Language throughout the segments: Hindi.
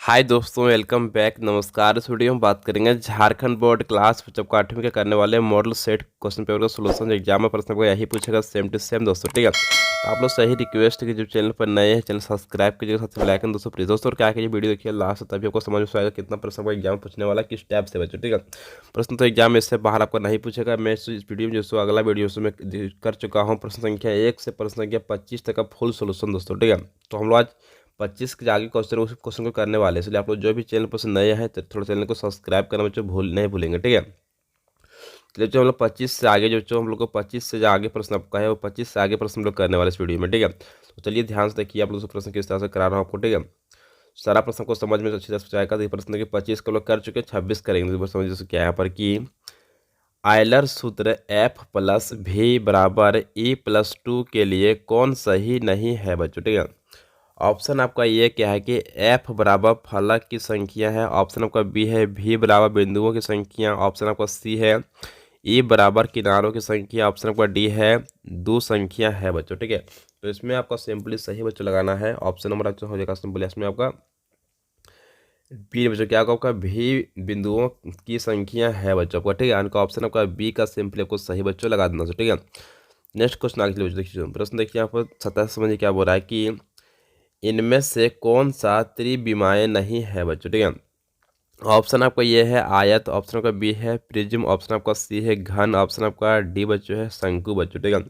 हाय दोस्तों, वेलकम बैक। नमस्कार। इस वीडियो में बात करेंगे झारखंड बोर्ड क्लास जब को 8वीं के करने वाले मॉडल सेट क्वेश्चन पेपर का सोल्यूशन। एग्जाम में प्रश्न को यही पूछेगा, सेम टू सेम दोस्तों, ठीक है। तो आप लोग सही रिक्वेस्ट है कि जो चैनल पर नए हैं चैनल सब्सक्राइब कीजिएगा, साथ में लाइक दोस्तों प्लीज दोस्तों। और क्या कीजिए, वीडियो देखिए लास्ट तभी आपको समझ में आएगा कितना प्रश्न को एग्जाम पूछने वाला किस टाइप से बच्चों, ठीक है। प्रश्न तो एग्जाम में इससे बाहर आपको नहीं पूछेगा। मैं इस वीडियो में जो अगला वीडियो उसमें कर चुका हूँ प्रश्न संख्या 1 से प्रश्न संख्या 25 तक का फुल सोल्यूशन दोस्तों, ठीक है। तो हम लोग आज 25 के आगे क्वेश्चन उस क्वेश्चन को करने वाले हैं, इसलिए आप लोग जो भी चैनल पर से नए हैं तो थोड़ा चैनल को सब्सक्राइब करना बच्चों नहीं भूलेंगे, ठीक है। चलिए जो हम लोग 25 से आगे जो हम लोग को 25 से जो आगे प्रश्न आपका है वो 25 से आगे प्रश्न हम लोग करने वाले इस वीडियो में, ठीक है। तो चलिए ध्यान से देखिए, आप लोग से प्रश्न किस तरह से करा रहा हूँ आपको, ठीक है। सारा प्रश्न को समझ में अच्छी तरह से आएगा। तो ये प्रश्न के 25 को लोग कर चुके हैं, 26 करेंगे। तो समझ क्या है यहाँ पर कि आयलर सूत्र F प्लस भी बराबर E+2 के लिए कौन सही नहीं है बच्चों, ठीक है। ऑप्शन आपका ये क्या है कि F बराबर फलक की संख्या है। ऑप्शन आपका बी है V बराबर बिंदुओं की संख्या। ऑप्शन आपका सी है E बराबर किनारों की संख्या। ऑप्शन आपका डी है दो संख्या है बच्चों, ठीक है। तो इसमें आपका सिंपली सही बच्चों लगाना है। ऑप्शन नंबर अच्छा हो जाएगा सिंपली, इसमें आपका बी बच्चों क्या होगा, आपका भी बिंदुओं की संख्या है बच्चों आपका, ठीक है। इनका ऑप्शन आपका बी का सिंपली आपको सही बच्चों लगा देना, ठीक है। नेक्स्ट क्वेश्चन आगे चलिए बच्चों, देखिए प्रश्न देखिए यहाँ पर सतह समझिए क्या बोल रहा है कि इनमें से कौन सा त्रिविमाय नहीं है बच्चों, ठीक है। ऑप्शन आपका ये है आयत। ऑप्शन आपका बी है प्रिज्म। ऑप्शन आपका सी है घन। ऑप्शन आपका डी बच्चों है शंकु बच्चों, ठीक है।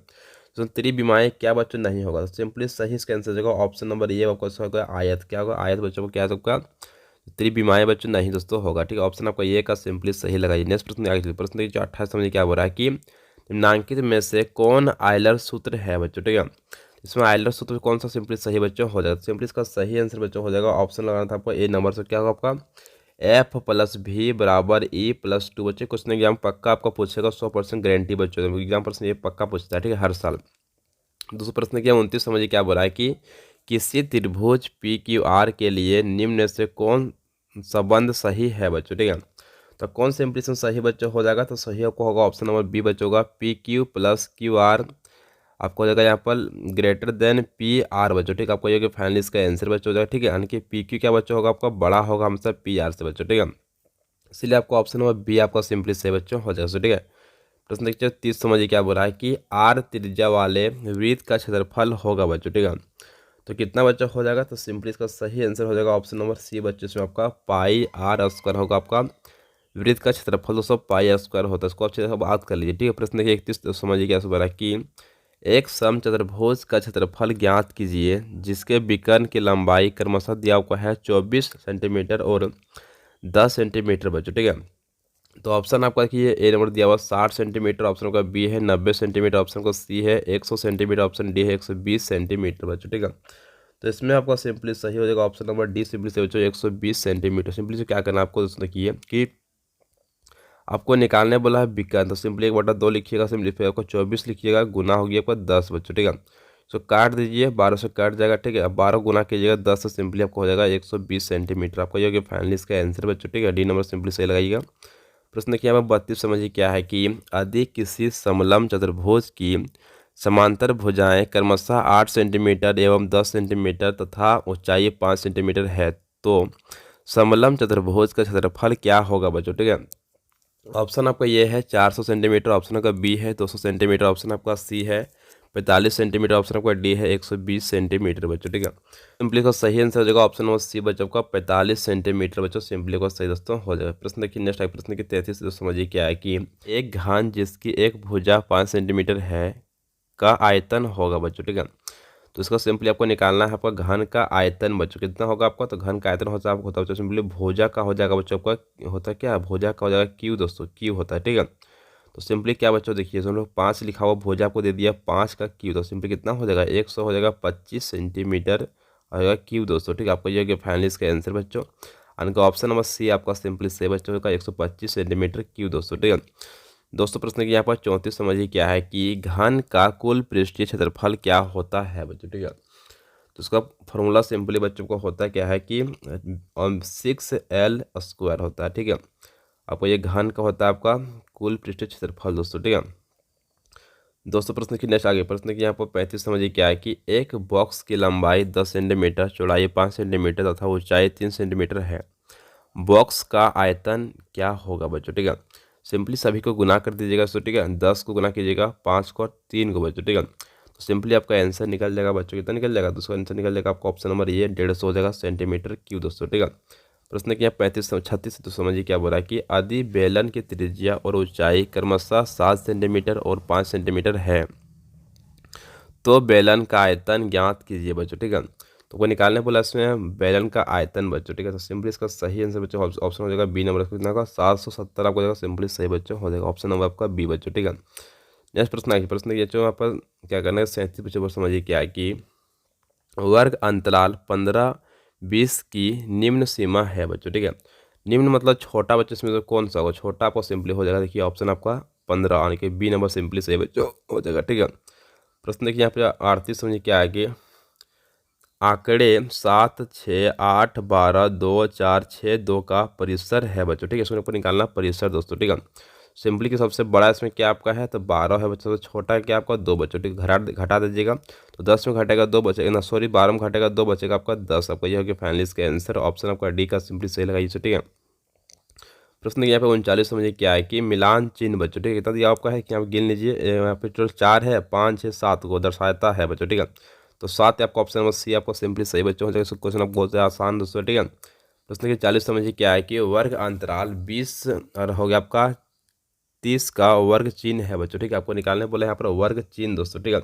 तो त्रिविमाय क्या बच्चों नहीं होगा, तो सिंपली सही इसका आंसर होगा ऑप्शन नंबर ये आपका होगा आयत। क्या होगा, आयत बच्चों को क्या होगा, त्रिविमाय बच्चों नहीं दोस्तों होगा, ठीक है। ऑप्शन आपका ये का सिंपली सही लगाइए। नेक्स्ट प्रश्न आगे चलिए। प्रश्न देखिए 28 समझिए क्या बोल रहा है कि निम्नांकित में से कौन आयलर सूत्र है बच्चों, ठीक है। इसमें आयलर सूत्र कौन सा सिंपली सही बच्चों हो जाएगा, सिंपली इसका सही आंसर बच्चों हो जाएगा ऑप्शन लगाना था आपको ए नंबर से। क्या होगा आपका F प्लस भी बराबर E+2 बच्चे। क्वेश्चन एग्जाम पक्का आपका पूछेगा, 100% गारंटी बच्चों। एग्जाम प्रश्न ये पक्का पूछता है, ठीक है, हर साल। दूसरा प्रश्न क्या 29 समझिए क्या बोला है कि किसी त्रिभुज PQR के लिए निम्न में से कौन संबंध सही है बच्चों, ठीक है। तो कौन सा इंप्लीमेंटेशन सही बच्चों हो जाएगा, तो सही आपको होगा ऑप्शन नंबर बी बच्चों होगा PQ प्लस QR आपको हो जाएगा यहाँ पर ग्रेटर देन PR बच्चों, ठीक है। आपको ये फाइनली इसका आंसर बच्चों हो जाएगा, ठीक है। यानी कि PQ क्या बच्चों होगा आपका बड़ा होगा हमसे PR से बच्चों, ठीक है। इसलिए आपको ऑप्शन नंबर बी आपका सिंपली सही बच्चों हो जाएगा, ठीक है। प्रश्न देखिए 30 समझिए क्या बोल रहा है कि R त्रिज्या वाले वृत्त का क्षेत्रफल होगा बच्चों, ठीक है। तो कितना बच्चा हो जाएगा, तो सिंपली इसका सही आंसर हो जाएगा ऑप्शन नंबर सी बच्चों, इसमें आपका πr² होगा। आपका वृत्त का क्षेत्रफल दोस्तों πr² होता है। इसको अच्छे से बात कर लीजिए, ठीक है। प्रश्न देखिए 31 तो समझिए क्या बोल रहा है कि एक समचतुर्भुज का क्षेत्रफल ज्ञात कीजिए जिसके विकर्ण की लंबाई क्रमशः दिया हुआ है 24 सेंटीमीटर और 10 सेंटीमीटर बच्चों, ठीक है। तो ऑप्शन आपका देखिए ए नंबर दिया हुआ 60 सेंटीमीटर। ऑप्शन का बी है 90 सेंटीमीटर। ऑप्शन का सी है 100 सेंटीमीटर। ऑप्शन डी है 120 सेंटीमीटर बच्चों, ठीक है। तो इसमें आपका सिंपली सही हो जाएगा ऑप्शन नंबर डी सिंपली से बच्चों 120 सेंटीमीटर। सिंपली से क्या करना है आपको दोस्तों देखिए कि आपको निकालने बोला है विकर्ण, तो सिंपली 1/2 लिखिएगा। सिंपली फिर आपको 24 लिखिएगा, गुना हो गया आपका 10 बच्चों, ठीक है। सो काट दीजिए, 12 से काट जाएगा, ठीक है। अब 12 गुना कीजिएगा 10 से सिंपली आपको हो जाएगा 120 सेंटीमीटर। आपका ये हो गया फाइनली इसका आंसर बच्चों, ठीक है। डी नंबर सिंपली सही लगाइएगा। प्रश्न देखिए यहाँ पर 32 समझिए क्या है कि यदि किसी समलंब चतुर्भुज की समांतर भुजाएं क्रमशः 8 सेंटीमीटर एवं 10 सेंटीमीटर तथा ऊंचाई 5 सेंटीमीटर है तो समलंब चतुर्भुज का क्षेत्रफल क्या होगा बच्चों, ठीक है। ऑप्शन आपका ये है 400 सेंटीमीटर। ऑप्शन आपका बी है 200 सेंटीमीटर। ऑप्शन आपका सी है 45 सेंटीमीटर। ऑप्शन आपका डी है 120 सेंटीमीटर बच्चों, ठीक है। सिंपली का सही आंसर हो जाएगा ऑप्शन नंबर सी बच्चों का 45 सेंटीमीटर बच्चों, सिंपली का सही दोस्तों हो जाएगा। प्रश्न देखिए नेक्स्ट प्रश्न की 33 दोस्तों समझिए क्या है कि एक घान जिसकी एक भुजा 5 सेंटीमीटर है का आयतन होगा बच्चों, ठीक है। तो इसका सिंपली आपको निकालना है आपका घन का आयतन बच्चों कितना होगा आपका, तो घन का आयतन होता है होता है सिंपली भुजा का हो जाएगा बच्चों आपका होता है क्या, भुजा का हो जाएगा क्यू दोस्तों, क्यू होता है, ठीक है। तो सिंपली क्या बच्चों देखिए हम लोग 5 लिखा हुआ भुजा आपको दे दिया 5 का क्यू, तो सिंपली कितना हो जाएगा 100 हो जाएगा 25 सेंटीमीटर हो जाएगा क्यू दोस्तों, ठीक है। आपको ये फाइनली इसका आंसर बच्चों इनका ऑप्शन नंबर सी आपका सिंपली से बच्चों का 125 सेंटीमीटर क्यू दोस्तों, ठीक है। दोस्तों प्रश्न की यहाँ पर 34 समझिए क्या है कि घन का कुल पृष्ठीय क्षेत्रफल क्या होता है बच्चों, ठीक है। तो इसका फॉर्मूला सिंपली बच्चों को होता क्या है कि 6L² होता है, ठीक है। आपको ये घन का होता है आपका कुल पृष्ठीय क्षेत्रफल दोस्तों, ठीक है। दोस्तों प्रश्न की नेक्स्ट आगे प्रश्न की यहाँ पर 35 समझिए क्या है कि एक बॉक्स की लंबाई 10 सेंटीमीटर, चौड़ाई 5 सेंटीमीटर तथा ऊंचाई 3 सेंटीमीटर है। बॉक्स का आयतन क्या होगा बच्चों, ठीक है। सिंपली सभी को गुना कर दीजिएगा तो ठीक है, 10 को गुना कीजिएगा 5 को और 3 को बच्चों, ठीक है। तो सिंपली आपका आंसर निकल जाएगा बच्चों, कितना निकल जाएगा, दूसरा आंसर निकल जाएगा आपका ऑप्शन नंबर ये 150 हो जाएगा सेंटीमीटर क्यूब दोस्तों, ठीक है। प्रश्न की 36 तो समझिए क्या बोला कि यदि बेलन की त्रिज्या और ऊंचाई क्रमशः 7 सेंटीमीटर और 5 सेंटीमीटर है तो बेलन का आयतन ज्ञात कीजिए बच्चों, ठीक है। तो वो निकालने बोला इसमें बेलन का आयतन बच्चों, ठीक है। तो सिंपली इसका सही आंसर बच्चों ऑप्शन हो जाएगा बी नंबर, कितना होगा 770 आपको जाएगा, सिंपली सही बच्चों हो जाएगा ऑप्शन नंबर आपका बी बच्चों, ठीक है। नेक्स्ट प्रश्न आगे प्रश्न ये यहाँ पर क्या करना है 37 बच्चों पर समझिए क्या है कि वर्ग अंतराल 15-20 की निम्न सीमा है बच्चों, ठीक है। निम्न मतलब छोटा बच्चों, इसमें तो कौन सा होगा छोटा, आपको सिंपली हो जाएगा, देखिए ऑप्शन आपका 15 यानी कि बी नंबर सिंपली सही बच्चों हो जाएगा, ठीक है। प्रश्न देखिए यहाँ पे 38 समझिए क्या है कि आंकड़े 7, 6, 8, 12, 2, 4, 6, 2 का परिसर है बच्चों, ठीक है। इसमें ऊपर निकालना परिसर दोस्तों, ठीक है। सिंपली कि सबसे बड़ा इसमें क्या आपका है तो 12 है बच्चों, तो छोटा है क्या आपका 2 बच्चों, ठीक है। घटा दीजिएगा तो 10 में घटेगा 2 बचेगा ना, सॉरी 12 में घटेगा 2 बचेगा आपका 10, आपका यह हो गया फाइनली इसका आंसर ऑप्शन आपका डी का सिंपली सही लगाइए, ठीक है। प्रश्न यहाँ पे 39 समझिए क्या है कि मिलान चिन्ह बच्चों, ठीक है। कितना दिया आपका है कि यहाँ पे गिन लीजिए, यहाँ पे टोटल 4 है, 5, 6, 7 को दर्शाता है बच्चों, ठीक है। तो 7 आपका ऑप्शन नंबर सी आपको सिंपली सही बच्चों हो जाएगा, क्वेश्चन आपको बहुत आसान दोस्तों, ठीक है। प्रश्न की 40 समझिए क्या है कि वर्ग अंतराल 20 और हो गया आपका 30 का वर्ग चिन्ह है बच्चों, ठीक है। आपको निकालने बोले यहाँ पर वर्ग चिन्ह दोस्तों, ठीक है।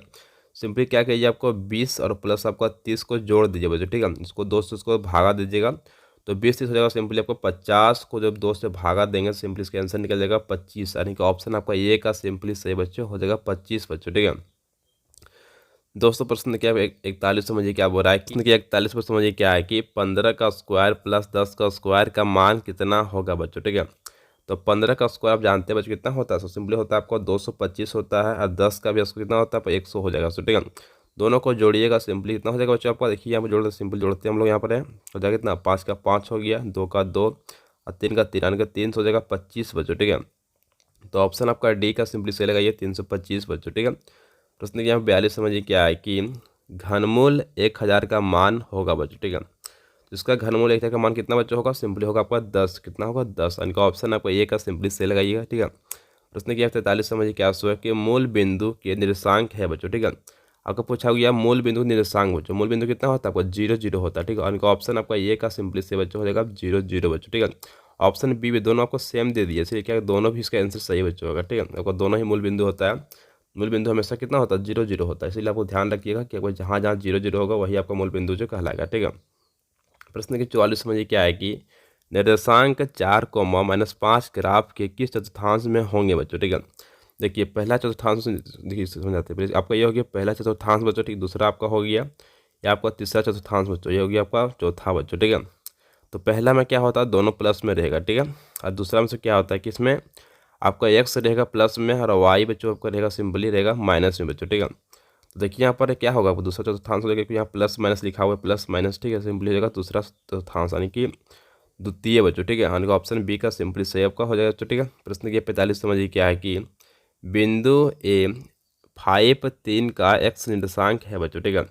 सिंपली क्या कीजिए आपको 20 और प्लस आपका 30 को जोड़ दीजिए बच्चों, ठीक है। इसको 2 से उसको भागा दीजिएगा तो 20-30 हो जाएगा, सिंपली आपको 50 को जब 2 से भागा देंगे सिंपली इसका आंसर निकल जाएगा 25, यानी कि ऑप्शन आपका ये का सिंपली सही बच्चों हो जाएगा 25 बच्चों, ठीक है। दोस्तों प्रश्न क्या 41 समझिए क्या बोल रहा है कि 41 पर समझिए क्या है कि 15 का स्क्वायर प्लस 10 का स्क्वायर का मान कितना होगा बच्चों, ठीक है। तो 15 का स्क्वायर आप जानते हैं बच्चों कितना होता है, तो सिंपली होता है आपको 225 होता है, और 10 का भी कितना होता है 100 हो जाएगा, ठीक है। दोनों को जोड़िएगा सिंपली कितना हो जाएगा बच्चों आपका, देखिए यहाँ पर जोड़ते सिंपल जोड़ते हैं हम लोग, यहाँ पर है हो जाएगा कितना 5 का 5 हो गया, 2 का 2 और 3 का 3 यानी कि 3 हो जाएगा 25 बच्चों, ठीक है। तो ऑप्शन आपका डी का सिंपली सही लगाइए 325 बच्चों, ठीक है। प्रश्न यहाँ 42 समझिए क्या है कि घनमूल 1000 का मान होगा बच्चों, ठीक है। इसका घनमूल 1000 का मान कितना बच्चों होगा, सिंपली होगा आपका 10, कितना होगा 10, यानी कि ऑप्शन आपका ए का सिंपली सही लगाइएगा, ठीक है। प्रश्न की 43 समझिए क्या है कि मूल बिंदु के निर्देशांक है बच्चों, ठीक है। आपको पूछा गया मूल बिंदु निर्देशांक बच्चों, मूल बिंदु कितना होता है आपका 0, 0 होता है, ठीक है। यानी कि ऑप्शन आपका ए का सिंपली से बच्चों हो जाएगा 0, 0 बच्चों, ठीक है। ऑप्शन बी भी दोनों आपको सेम दे दिए, इसलिए क्या दोनों भी इसका आंसर सही बच्चों होगा, ठीक है। आपको दोनों ही मूल बिंदु होता है, मूल बिंदु हमेशा कितना होता है 0, 0 होता है, इसलिए आपको ध्यान रखिएगा कि आपको जहाँ जहाँ 0, 0 होगा वही आपका मूल बिंदु जो कहलाएगा, ठीक है। प्रश्न की 44 समझिए क्या है कि निर्देशांक 4, -5 ग्राफ के किस चतुर्थांश में होंगे बच्चों, ठीक है। देखिए पहला चतुर्थांश देखिए समझाते हैं, आपका ये हो गया पहला चतुर्थांश बच्चों, ठीक। दूसरा आपका हो गया या आपका तीसरा चतुर्थांश बच्चों, ये हो गया आपका चौथा बच्चों, ठीक है। तो पहला में क्या होता है दोनों प्लस में रहेगा, ठीक है। और दूसरा में से क्या होता है कि इसमें आपका एक्स रहेगा प्लस में और वाई बच्चों आपका रहेगा सिंपली रहेगा माइनस में बच्चों, ठीक है। तो देखिए यहाँ पर क्या होगा दूसरा चतुर्थांश हो जाएगा, क्योंकि यहाँ प्लस माइनस लिखा हुआ है, प्लस माइनस, ठीक है। सिंपली हो जाएगा दूसरा चतुर्थांश यानी कि द्वितीय बच्चों, ठीक है। यानी कि ऑप्शन बी का सिंपली सही आपका हो जाएगा, ठीक है। प्रश्न की 45 समझिए क्या है कि बिंदु ए 5, 3 का एक्स निर्देशांक है बच्चों, ठीक है।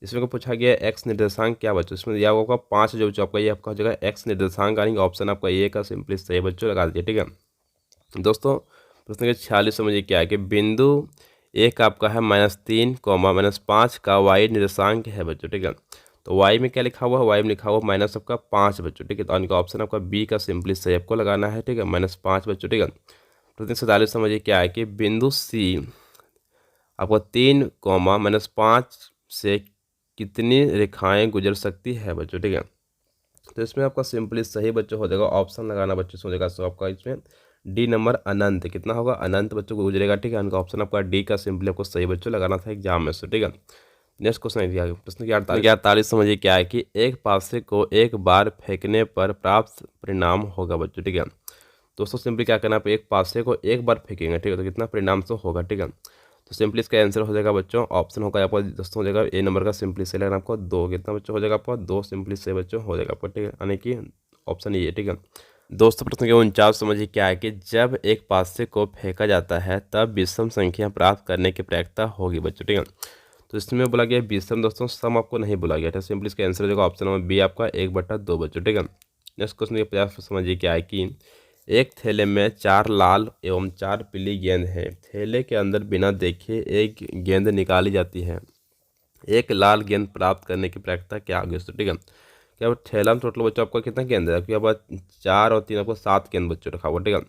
इसमें को पूछा गया एक्स निर्देशांक क्या बच्चों, इसमें दिया होगा 5 जो बच्चों आपका ये आपका हो जाएगा एक्स निर्देशांक, यानी कि ऑप्शन आपका ए का सिंपली सही बच्चों लगा दीजिए, ठीक है। दोस्तों प्रश्न के 46 समझिए क्या है कि बिंदु एक आपका है -3, -5 का वाई निर्देशांक है बच्चों, ठीक है। तो वाई में क्या लिखा हुआ है, वाई में लिखा हुआ माइनस आपका 5 बच्चों, ठीक है। तो इनका ऑप्शन आपका बी का सिंपली सही आपको लगाना है, ठीक है, -5 बच्चों, ठीक है। प्रश्न 47 समझिए क्या है कि बिंदु सी आपको 3, -5 से कितनी रेखाएं गुजर सकती है बच्चों, ठीक है। तो इसमें आपका सिंपली सही बच्चों हो जाएगा ऑप्शन लगाना बच्चों से हो जाएगा, सो आपका इसमें डी नंबर अनंत कितना होगा, अनंत बच्चों को गुजरेगा, ठीक है। उनका ऑप्शन आपका डी का सिंपली आपको सही बच्चों लगाना था एग्जाम में से, ठीक है। नेक्स्ट क्वेश्चन दिया प्रश्न की 48 समझिए क्या है कि एक पासे को एक बार फेंकने पर प्राप्त परिणाम होगा बच्चों, ठीक है। दोस्तों सिंपली क्या करना है, एक पासे को एक बार फेंकेंगे, ठीक है, तो कितना परिणाम से होगा, ठीक है। तो सिंपली इसका आंसर हो जाएगा बच्चों ऑप्शन होगा आपको दोस्तों हो जाएगा ए नंबर का सिंपली सही लगना आपको 2, कितना बच्चों हो जाएगा आपको 2 सिंपली सही बच्चों हो जाएगा आपको, ठीक है, यानी कि ऑप्शन ये, ठीक है। दोस्तों प्रश्न के 49 समझिए क्या है कि जब एक पासे को फेंका जाता है तब विषम संख्या प्राप्त करने की प्रक्रिया होगी बच्चों, ठीक है। तो इसमें बोला गया विषम, दोस्तों सम आपको नहीं बोला गया था, सिंपली इसका आंसर हो जाएगा ऑप्शन नंबर बी आपका 1/2 बच्चों, ठीक है। नेक्स्ट क्वेश्चन के 50 समझिए क्या है कि एक थैले में 4 लाल एवं 4 पीली गेंद है। थैले के अंदर बिना देखे एक गेंद निकाली जाती है। एक लाल गेंद प्राप्त करने की प्रक्रिया क्या होगी दोस्तों, ठीक है। क्या थैला में टोटल बच्चों आपका कितना गेंद है, क्योंकि आपका 4 और 3 आपको 7 गेंद बच्चों रखा हुआ, ठीक है।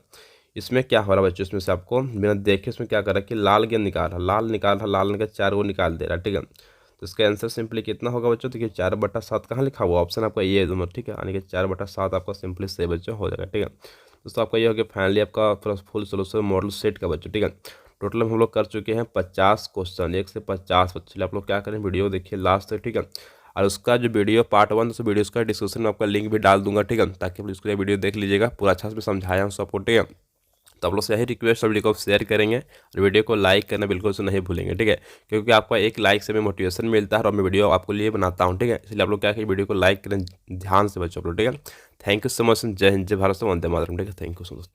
इसमें क्या हो रहा है बच्चों, इसमें से आपको बिना देखे इसमें क्या कर रहा है कि लाल गेंद निकाल रहा, लाल निकाल 4 को निकाल दे रहा है, ठीक है। तो इसका आंसर सिंपली कितना होगा बच्चों, देखिए 4/7 कहाँ लिखा हुआ, ऑप्शन आपका ये दोनों, ठीक है। यानी कि 4/7 आपका सिंपली सही बच्चों हो जाएगा, ठीक है। दोस्तों आपका ये हो गया फाइनली आपका फुल सोल्यूशन मॉडल सेट का बच्चों, ठीक है। टोटल हम लोग कर चुके हैं 50 क्वेश्चन, 1 से 50 बच्चे। आप लोग क्या करें, वीडियो देखिए लास्ट तक, ठीक है। और उसका जो वीडियो पार्ट 1 तो वीडियो उसका डिस्क्रिप्शन में आपका लिंक भी डाल दूंगा, ठीक है, ताकि आप उसको वीडियो देख लीजिएगा, पूरा अच्छा से समझाया हूँ सबको, ठीक है। तो आप लोग से यही रिक्वेस्ट, वीडियो को शेयर करेंगे और वीडियो को लाइक करना बिल्कुल से नहीं भूलेंगे, ठीक है। क्योंकि आपका एक लाइक से हमें मोटिवेशन मिलता है और मैं वीडियो आपको लिए बनाता हूँ, ठीक है। इसलिए आप लोग क्या करें, वीडियो को लाइक करें ध्यान से बच्चों, आप लोग, ठीक है। Thank you so much. जय हिंद, जय भारत, वंदे मातरम, ठीक है। Thank you so much.